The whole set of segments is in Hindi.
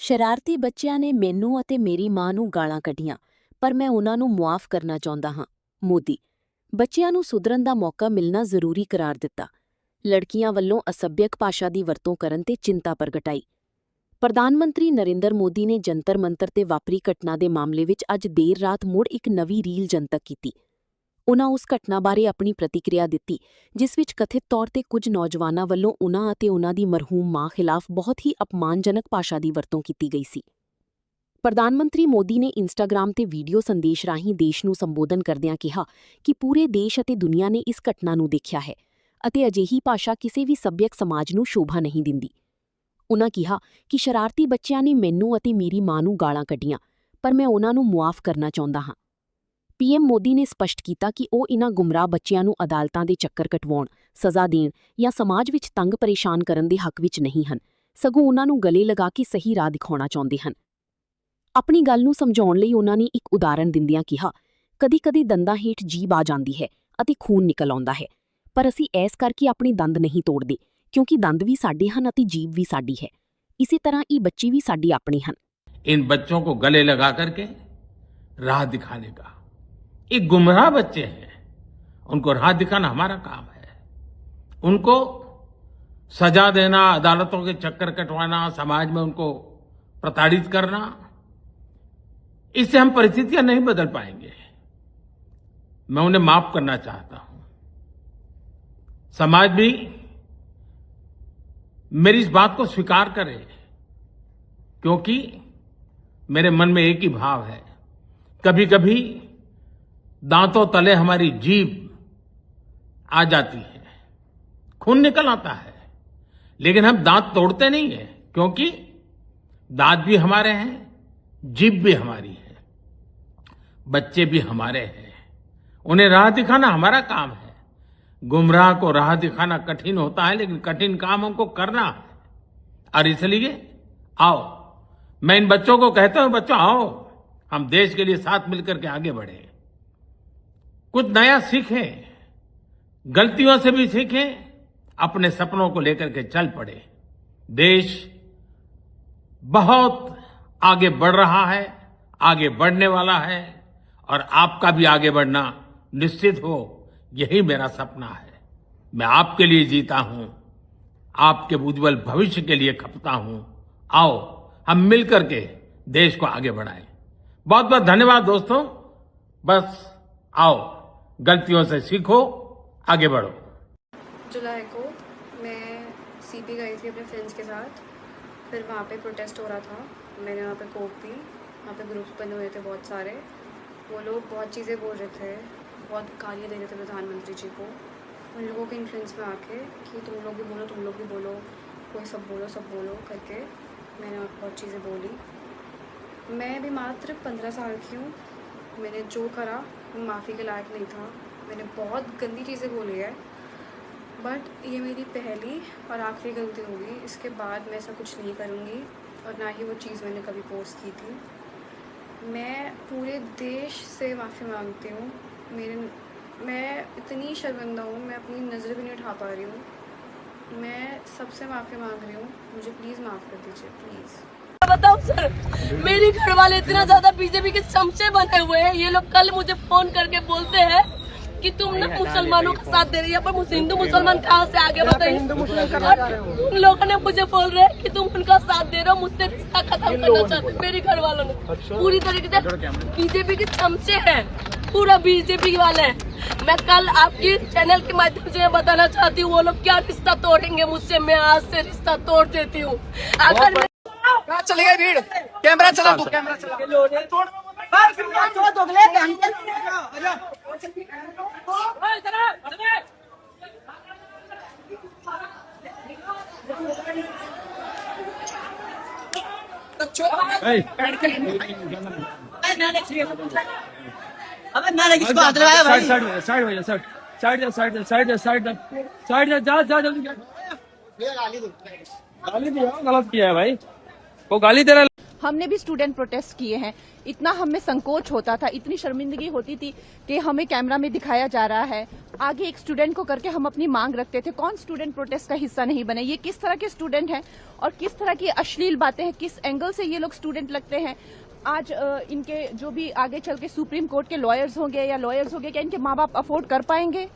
ਸ਼ਰਾਰਤੀ ਬੱਚਿਆਂ ਨੇ ਮੈਨੂੰ ਅਤੇ ਮੇਰੀ ਮਾਂ ਨੂੰ ਗਾਲਾਂ ਕੱਢੀਆਂ, ਪਰ ਮੈਂ ਉਨ੍ਹਾਂ ਨੂੰ ਮੁਆਫ਼ ਕਰਨਾ ਚਾਹੁੰਦਾ ਹਾਂ। ਮੋਦੀ। ਬੱਚਿਆਂ ਨੂੰ ਸੁਧਰਨ ਦਾ ਮੌਕਾ ਮਿਲਣਾ ਜ਼ਰੂਰੀ ਕਰਾਰ ਦਿੱਤਾ। ਲੜਕੀਆਂ ਵੱਲੋਂ ਅਸਭਿਅਕ ਭਾਸ਼ਾ ਦੀ ਵਰਤੋਂ ਕਰਨ ਤੇ ਚਿੰਤਾ ਪ੍ਰਗਟਾਈ। ਪ੍ਰਧਾਨ ਮੰਤਰੀ ਨਰਿੰਦਰ ਮੋਦੀ ਨੇ ਜੰਤਰ ਮੰਤਰ ਤੇ ਵਾਪਰੀ ਘਟਨਾ ਦੇ ਮਾਮਲੇ ਵਿੱਚ ਅੱਜ ਦੇਰ ਰਾਤ ਮੁੜ ਇੱਕ ਨਵੀਂ ਰੀਲ ਜਨਤਕ ਕੀਤੀ। ਉਨ੍ਹਾਂ ਉਸ ਘਟਨਾ ਬਾਰੇ ਆਪਣੀ ਪ੍ਰਤੀਕਿਰਿਆ ਦਿੱਤੀ, ਜਿਸ ਵਿੱਚ ਕਥਿਤ ਤੌਰ ਤੇ ਕੁਝ ਨੌਜਵਾਨਾਂ ਵੱਲੋਂ ਉਨ੍ਹਾਂ ਅਤੇ ਉਨ੍ਹਾਂ ਦੀ ਮਰਹੂਮ ਮਾਂ ਖਿਲਾਫ ਬਹੁਤ ਹੀ ਅਪਮਾਨਜਨਕ ਭਾਸ਼ਾ ਦੀ ਵਰਤੋਂ ਕੀਤੀ ਗਈ ਸੀ। ਪ੍ਰਧਾਨ ਮੰਤਰੀ ਮੋਦੀ ਨੇ ਇੰਸਟਾਗ੍ਰਾਮ ਤੇ ਵੀਡੀਓ ਸੰਦੇਸ਼ ਰਾਹੀਂ ਦੇਸ਼ ਨੂੰ ਸੰਬੋਧਨ ਕਰਦਿਆਂ ਕਿਹਾ ਕਿ ਪੂਰੇ ਦੇਸ਼ ਅਤੇ ਦੁਨੀਆ ਨੇ ਇਸ ਘਟਨਾ ਨੂੰ ਦੇਖਿਆ ਹੈ ਅਤੇ ਅਜਿਹੀ ਭਾਸ਼ਾ ਕਿਸੇ ਵੀ ਸੱਭਿਅਕ ਸਮਾਜ ਨੂੰ ਸ਼ੋਭਾ ਨਹੀਂ ਦਿੰਦੀ। ਉਨ੍ਹਾਂ ਕਿਹਾ ਕਿ ਸ਼ਰਾਰਤੀ ਬੱਚਿਆਂ ਨੇ ਮੈਨੂੰ ਅਤੇ ਮੇਰੀ ਮਾਂ ਨੂੰ ਗਾਲਾਂ ਕੱਢੀਆਂ, ਪਰ ਮੈਂ ਉਨ੍ਹਾਂ ਨੂੰ ਮੁਆਫ਼ ਕਰਨਾ ਚਾਹੁੰਦਾ ਹਾਂ। ਪੀਐਮ ਮੋਦੀ ਨੇ ਸਪਸ਼ਟ ਕੀਤਾ ਕਿ ਉਹ ਇਨ੍ਹਾਂ ਗੁੰਮਰਾਹ ਬੱਚਿਆਂ ਨੂੰ ਅਦਾਲਤਾਂ ਦੇ ਚੱਕਰ ਕਟਵਾਉਣ, ਸਜ਼ਾ ਦੇਣ ਜਾਂ ਸਮਾਜ ਵਿੱਚ ਤੰਗ ਪਰੇਸ਼ਾਨ ਕਰਨ ਦੇ ਹੱਕ ਵਿੱਚ ਨਹੀਂ ਹਨ, ਸਗੋਂ ਉਨ੍ਹਾਂ ਨੂੰ ਗਲੇ ਲਗਾ ਕੇ ਸਹੀ ਰਾਹ ਦਿਖਾਉਣਾ ਚਾਹੁੰਦੇ ਹਨ। ਆਪਣੀ ਗੱਲ ਨੂੰ ਸਮਝਾਉਣ ਲਈ ਉਨ੍ਹਾਂ ਨੇ ਇੱਕ ਉਦਾਹਰਣ ਦਿੰਦਿਆਂ ਕਿਹਾ, ਕਦੀ-ਕਦੀ ਦੰਦਾਂ ਹੇਠ ਜੀਭ ਆ ਜਾਂਦੀ ਹੈ ਅਤੇ ਖੂਨ ਨਿਕਲ ਆਉਂਦਾ ਹੈ, ਪਰ ਅਸੀਂ ਐਸ ਕਰਕੇ ਆਪਣੇ ਦੰਦ ਨਹੀਂ ਤੋੜਦੇ, ਕਿਉਂਕਿ ਦੰਦ ਵੀ ਸਾਡੇ ਹਨ ਅਤੇ ਜੀਭ ਵੀ ਸਾਡੀ ਹੈ। ਇਸੇ ਤਰ੍ਹਾਂ ਇਹ ਬੱਚੇ ਵੀ ਸਾਡੇ ਆਪਣੇ ਹਨ। इन बच्चों को गले लगा करके राह दिखाने का, ये गुमराह बच्चे हैं, उनको राह दिखाना हमारा काम है। उनको सजा देना, अदालतों के चक्कर कटवाना, समाज में उनको प्रताड़ित करना, इससे हम परिस्थितियां नहीं बदल पाएंगे। मैं उन्हें माफ करना चाहता हूं। समाज भी मेरी इस बात को स्वीकार करे, क्योंकि मेरे मन में एक ही भाव है, कभी कभी दांतों तले हमारी जीभ आ जाती है, खून निकल आता है, लेकिन हम दांत तोड़ते नहीं हैं, क्योंकि दांत भी हमारे हैं, जीभ भी हमारी है, बच्चे भी हमारे हैं, उन्हें राह दिखाना हमारा काम है। गुमराह को राह दिखाना कठिन होता है, लेकिन कठिन काम हमको करना है। और इसलिए आओ, मैं इन बच्चों को कहता हूं, बच्चों आओ, हम देश के लिए साथ मिलकर के आगे बढ़े, कुछ नया सीखें, गलतियों से भी सीखें, अपने सपनों को लेकर के चल पड़े। देश बहुत आगे बढ़ रहा है, आगे बढ़ने वाला है, और आपका भी आगे बढ़ना निश्चित हो, यही मेरा सपना है। मैं आपके लिए जीता हूं, आपके उज्जवल भविष्य के लिए खपता हूं। आओ हम मिलकर के देश को आगे बढ़ाएं। बहुत बहुत धन्यवाद दोस्तों। बस आओ, गलतियों से सीखो, आगे बढ़ो। जुलाई को मैं सीपी गई थी अपने फ्रेंड्स के साथ, फिर वहाँ पे प्रोटेस्ट हो रहा था, मैंने वहाँ पे कोक पी, वहाँ पे ग्रुप्स बने हुए थे बहुत सारे, वो लोग बहुत चीज़ें बोल रहे थे, बहुत गालियाँ दे रहे थे प्रधानमंत्री जी को। उन लोगों के इन्फ्लुएंस में आके कि तुम लोग भी बोलो, तुम लोग भी बोलो, कोई सब बोलो करके मैंने बहुत चीज़ें बोली। मैं भी मात्र 15 साल की हूँ, मैंने जो करा वो माफ़ी के लायक नहीं था, मैंने बहुत गंदी चीज़ें बोली है, बट ये मेरी पहली और आखिरी गलती होगी। इसके बाद मैं ऐसा कुछ नहीं करूँगी, और ना ही वो चीज़ मैंने कभी पोस्ट की थी। मैं पूरे देश से माफ़ी मांगती हूँ। मैं इतनी शर्मिंदा हूँ, मैं अपनी नज़र भी नहीं उठा पा रही हूँ। मैं सबसे माफ़ी मांग रही हूँ, मुझे प्लीज़ माफ़ कर दीजिए, प्लीज़। बताओ सर, मेरी घर वाले इतना ज्यादा बीजेपी के चमचे बने हुए हैं, ये लोग कल मुझे फोन करके बोलते हैं कि तुम ना मुसलमानों का साथ दे रही है, पर हिंदू मुसलमान कहाँ से आगे बताइए। उन लोगों ने मुझे बोल रहे हैं कि तुम उनका साथ दे रहे हो, मुझसे रिश्ता खत्म करना चाहते हो। मेरे घर वालों ने पूरी तरीके से बीजेपी के चमचे हैं, पूरा बीजेपी वाले हैं। मैं कल आपकी चैनल के माध्यम से बताना चाहती हूँ, वो लोग क्या रिश्ता तोड़ेंगे मुझसे, मैं आज से रिश्ता तोड़ देती हूँ। अगर कहाँ चली गई भीड़? कैमरा चला, तू कैमरा चला। अबे मैंने किसको हाथ लगाया भाई? साइड जा जल्दी। गाली दो। गाली दिया, गलत किया है भाई, वो गाली दे रहा है। हमने भी स्टूडेंट प्रोटेस्ट किए हैं। इतना हमें संकोच होता था, इतनी शर्मिंदगी होती थी कि हमें कैमरा में दिखाया जा रहा है, आगे एक स्टूडेंट को करके हम अपनी मांग रखते थे। कौन स्टूडेंट प्रोटेस्ट का हिस्सा नहीं बने? ये किस तरह के स्टूडेंट हैं और किस तरह की अश्लील बातें हैं, किस एंगल से ये लोग स्टूडेंट लगते हैं। आज इनके जो भी आगे चल के सुप्रीम कोर्ट के लॉयर्स होंगे या लॉयर्स होंगे, क्या इनके माँ बाप अफोर्ड कर पाएंगे?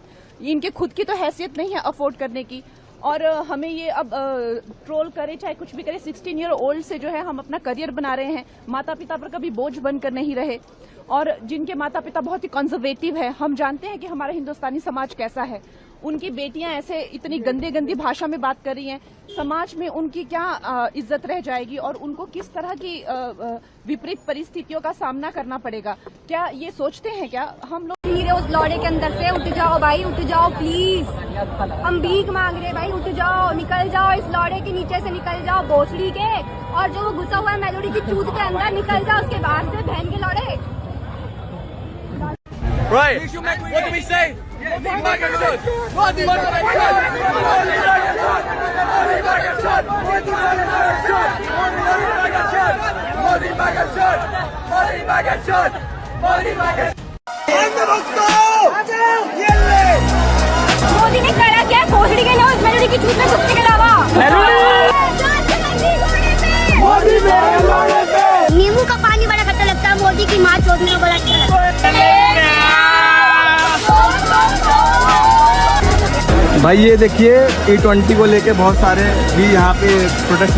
इनके खुद की तो हैसियत नहीं है अफोर्ड करने की। और हमें ये अब ट्रोल करे चाहे कुछ भी करे, 16 ईयर ओल्ड से जो है हम अपना करियर बना रहे हैं, माता पिता पर कभी बोझ बनकर नहीं रहे। और जिनके माता पिता बहुत ही कंजर्वेटिव है, हम जानते हैं कि हमारा हिंदुस्तानी समाज कैसा है, उनकी बेटियां ऐसे इतनी गंदी गंदी भाषा में बात कर रही हैं, समाज में उनकी क्या इज्जत रह जाएगी और उनको किस तरह की विपरीत परिस्थितियों का सामना करना पड़ेगा? क्या ये सोचते हैं क्या हम लोग? उस लौड़े के अंदर से उठ जाओ भाई, उठ जाओ प्लीज, हम भीख मांग रहे भाई, उठ जाओ, निकल जाओ, इस लौड़े के नीचे से निकल जाओ भोसड़ी के, और जो वो घुसा हुआ है मेलोडी की चूत के अंदर, निकल जाओ उसके बाहर से, बहन के लौड़े। Right. What do we say? Modi ने करा क्या? भोसड़ी के लोग मेलोडी की चूत में कुत्ते के अलावा। नींबू का पानी बड़ा खट्टा लगता है, मोदी की माँ चोदने में बड़ा अच्छा लगता है। भाई ये देखिए E20 को लेके बहुत सारे भी यहाँ पे प्रोटेस्ट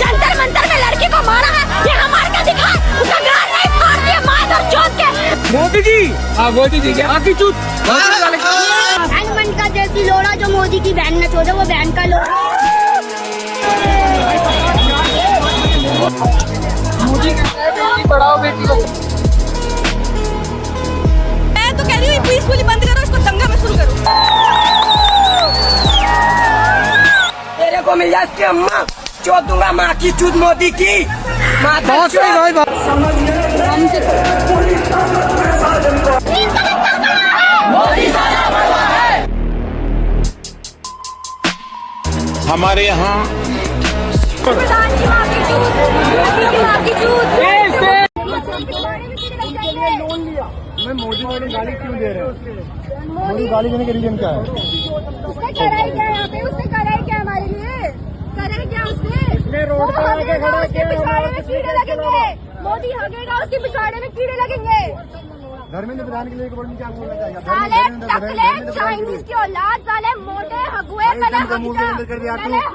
जंतर मंतर में लड़की को मारा है, ये हमारे का दिखा, उसका गाल नहीं फाड़ दिया मार और चोद के। मोदी जी, हाँ मोदी जी क्या आकी चूत बहन का जैसी लोड़ा जो मोदी की बहन ने छोड़ा, वो बहन का लोड़ा। मोदी बेटी पढ़ाओ बेटी को। मैं तो कह रही हूँ पीसफुली बंद करो, इसको दंगा में शुरू करो। तेरे को मिल जाए इसकी अम्मा, चोद दूंगा माँ की चूत मोदी की। बहुत सही भाई, हमारे यहाँ मैं मोदी वाली गाली क्यों दे रहे हो? मोदी गाली देने का रीजन क्या है? उसने करा ही क्या यहाँ पे? उसने करा ही क्या हमारे लिए? करा ही क्या उसने? रोड पर आके खड़ा किया, पिछवाड़े में कीड़े लगेंगे, मोदी हगेगा उसके पिछवाड़े में कीड़े लगेंगे। धर्मेंद्र प्रधान के लिए क्या बोलना चाहिए? साले टकले चाइनीज की औलाद, साले मोटे हगुए, पहले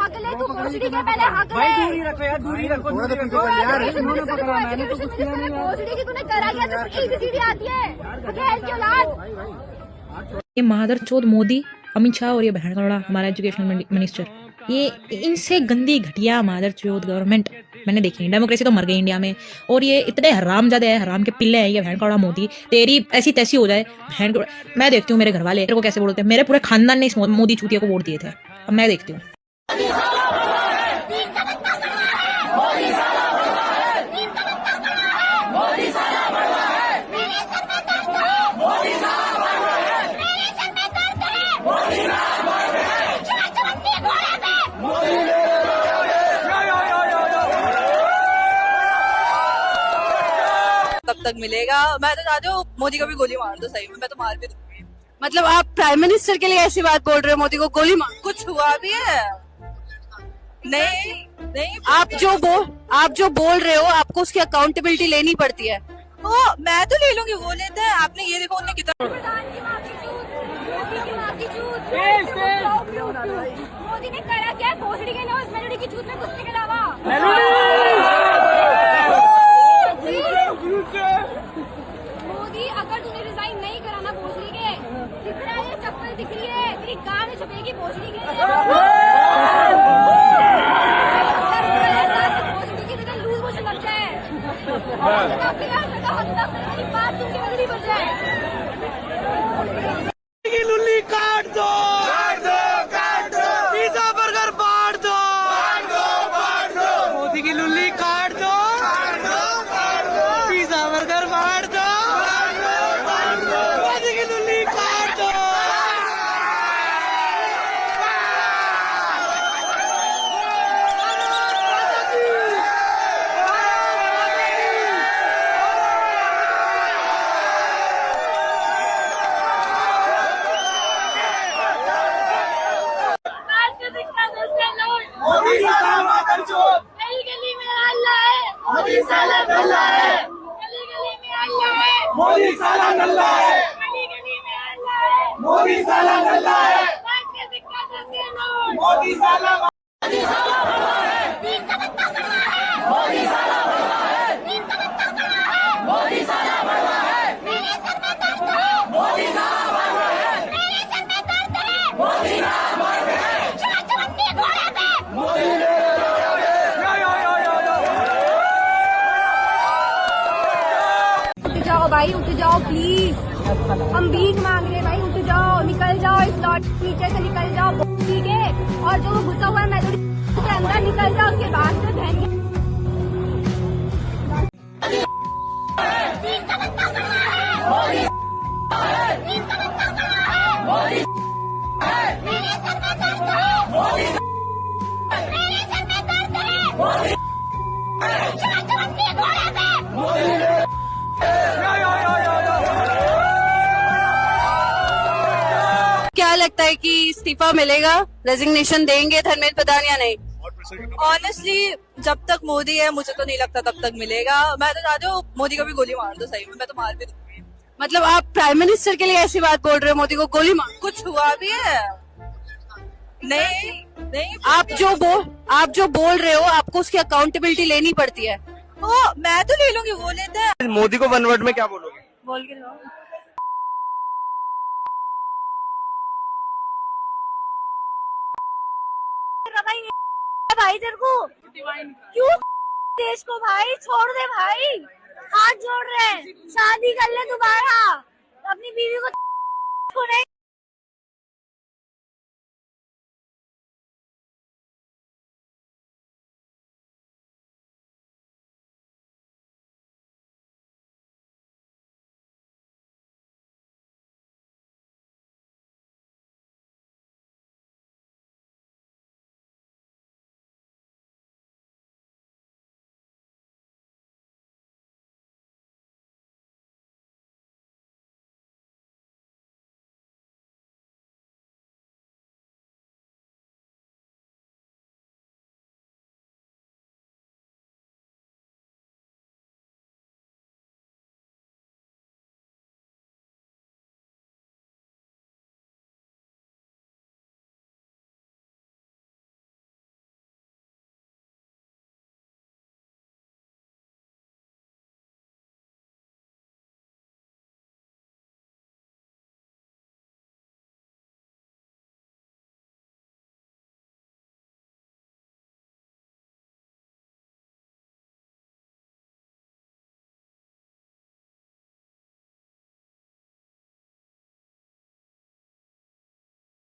हगले तू भोसड़ी के, पहले हगले। दूरी रखो यार, दूरी रखो। भोसड़ी की तूने करा क्या? ABCD आती है, हगेल की औलाद। ये मादरचोद मोदी, अमित शाह और ये बहन का लौड़ा हमारा एजुकेशन मिनिस्टर, ये इनसे गंदी घटिया मादरचोद गवर्नमेंट मैंने देखी नहीं। डेमोक्रेसी तो मर गई इंडिया में, और ये इतने हरामजादे हैं, हराम के पिल्ले हैं ये बहन का लौड़ा मोदी। तेरी ऐसी तैसी हो जाए बहन को। मैं देखती हूँ मेरे घर वाले को कैसे बोलते हैं, मेरे पूरे खानदान ने इस मोदी चूतिया को वोट दिए थे, अब मैं देखती हूँ। कब तक मिलेगा? मैं तो चाहती हूँ मोदी को भी गोली मार दो, सही में मैं तो मार भी दूंगी। मतलब आप प्राइम मिनिस्टर के लिए ऐसी बात बोल रहे हो, मोदी को गोली मार? कुछ हुआ भी है? नहीं नहीं, आप जो बोल रहे हो आपको उसकी अकाउंटेबिलिटी लेनी पड़ती है। तो मैं तो ले लूंगी, वो लेते हैं। आपने ये देखो उन्हें कितना मोदी ने करा क्या? भोसड़ी के लोग मेलोडी की चूत में कुत्ते के अलावा। मोदी अगर तूने रिजाइन नहीं कराना भोसड़ी के, कितना ये चप्पल दिख रही है तेरी गांव में छुपेगी भोसड़ी के। भोसड़ी की तरह लूज मोशन लग जाए, बात सुन के मेलोडी बज जाए। लुल्ली काट दो, पिज्जा बर्गर बांट दो। गली गली में अल्लाह है, मोदी साला नल्ला है। गली गली में अल्लाह है, मोदी साला नल्ला है, गली गली में अल्लाह है, मोदी साला नल्ला है, काट के सिक्का से नोट। मोदी साला मोदी साला बड़ा है, नीम का पत्ता बड़ा है, मोदी साला बड़ा है, नीम का पत्ता बड़ा है, मोदी साला बड़ा है, मेरे सर में दर्द है, मोदी साला बड़ा है, मेरे सर में दर्द है, मोदी साला बड़ा है, चुनौती घोड़े पे, मोदी उठ जाओ भाई, उठ जाओ प्लीज। हम भीख मांग रहे हैं भाई, उठ जाओ, निकल जाओ इस लॉट नीचे से, निकल जाओ ठीक है। और जो वो घुसा हुआ है मेलोडी के अंदर, निकल जाओ उसके बाद से बहन के। नीम का पत्ता बड़ा है, मोदी नीम का पत्ता बड़ा है, मोदी मेरे सर में दर्द है, मोदी मेरे सर में दर्द है, मोदी चुनौती घोड़े पे। क्या लगता है कि इस्तीफा मिलेगा, रेजिग्नेशन देंगे धर्मेंद्र प्रधान या नहीं? ऑनेस्टली जब तक मोदी है मुझे तो नहीं लगता तब तक मिलेगा। मैं तो चाहती हूँ मोदी को भी गोली मार दो, सही में मैं तो मार भी दूंगी। मतलब आप प्राइम मिनिस्टर के लिए ऐसी बात बोल रहे हो, मोदी को गोली मार? कुछ हुआ भी है? नहीं नहीं, आप जो बोल रहे हो आपको उसकी अकाउंटेबिलिटी लेनी पड़ती है। ओ मैं तो ले लूंगी, वो लेते हैं। मोदी को वन वर्ड में क्या बोलोगे? बोल के रहो। भाई तेरे को क्यों देश को भाई छोड़ दे भाई, हाथ जोड़ रहे हैं, शादी कर ले दोबारा, अपनी बीवी को नहीं।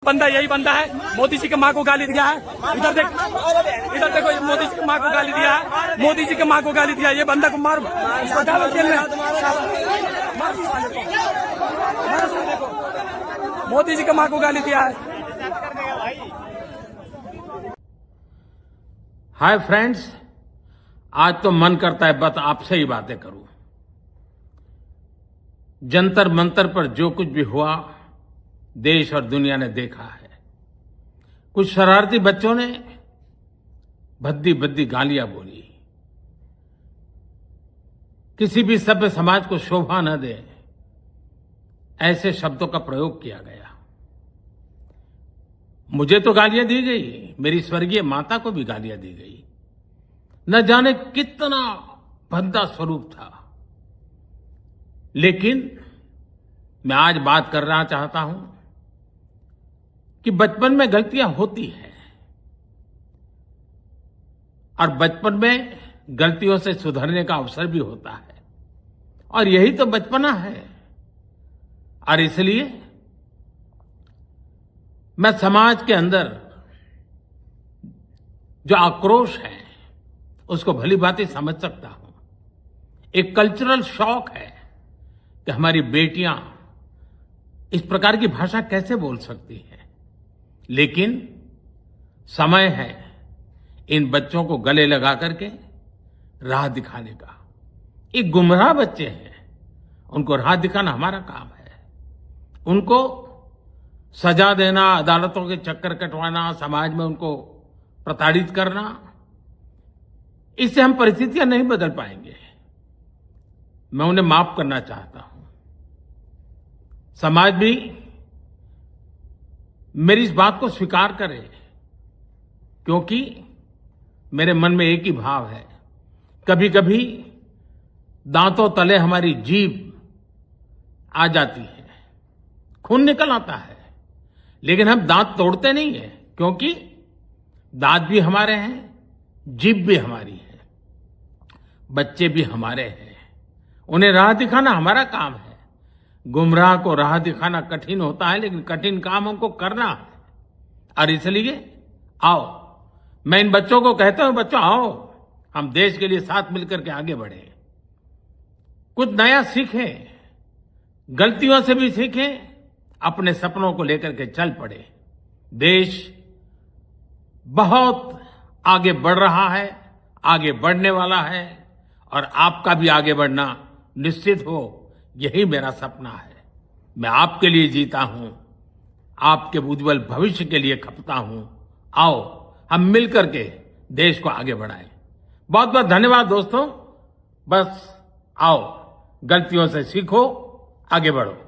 बंदा यही बंदा है, मोदी जी के माँ को गाली दिया है। इधर देखो मोदी जी की माँ को गाली दिया है, मोदी जी के माँ को गाली दिया। ये बंदा को मार, मोदी जी के माँ को गाली दिया है। हाय फ्रेंड्स, आज तो मन करता है बस आपसे ही बातें करूं। जंतर मंतर पर जो कुछ भी हुआ देश और दुनिया ने देखा है। कुछ शरारती बच्चों ने भद्दी भद्दी गालियां बोली, किसी भी सभ्य समाज को शोभा न दे ऐसे शब्दों का प्रयोग किया गया। मुझे तो गालियां दी गई, मेरी स्वर्गीय माता को भी गालियां दी गई। न जाने कितना भद्दा स्वरूप था। लेकिन मैं आज बात करना चाहता हूं कि बचपन में गलतियां होती हैं और बचपन में गलतियों से सुधरने का अवसर भी होता है, और यही तो बचपना है। और इसलिए मैं समाज के अंदर जो आक्रोश है उसको भली भांति समझ सकता हूं। एक कल्चरल शॉक है कि हमारी बेटियां इस प्रकार की भाषा कैसे बोल सकती हैं। लेकिन समय है इन बच्चों को गले लगा करके राह दिखाने का। ये गुमराह बच्चे हैं, उनको राह दिखाना हमारा काम है। उनको सजा देना, अदालतों के चक्कर कटवाना, समाज में उनको प्रताड़ित करना, इससे हम परिस्थितियां नहीं बदल पाएंगे। मैं उन्हें माफ करना चाहता हूं। समाज भी मेरी इस बात को स्वीकार करे, क्योंकि मेरे मन में एक ही भाव है। कभी कभी दांतों तले हमारी जीभ आ जाती है, खून निकल आता है, लेकिन हम दांत तोड़ते नहीं है, क्योंकि दांत भी हमारे हैं, जीभ भी हमारी है, बच्चे भी हमारे हैं। उन्हें राह दिखाना हमारा काम है। गुमराह को राह दिखाना कठिन होता है, लेकिन कठिन काम हमको करना है। और इसलिए आओ, मैं इन बच्चों को कहता हूं, बच्चों आओ, हम देश के लिए साथ मिलकर के आगे बढ़े, कुछ नया सीखें, गलतियों से भी सीखें, अपने सपनों को लेकर के चल पड़े। देश बहुत आगे बढ़ रहा है, आगे बढ़ने वाला है, और आपका भी आगे बढ़ना निश्चित हो, यही मेरा सपना है। मैं आपके लिए जीता हूं, आपके उज्जवल भविष्य के लिए खपता हूं। आओ, हम मिलकर के देश को आगे बढ़ाएं। बहुत बहुत धन्यवाद दोस्तों। बस आओ, गलतियों से सीखो, आगे बढ़ो।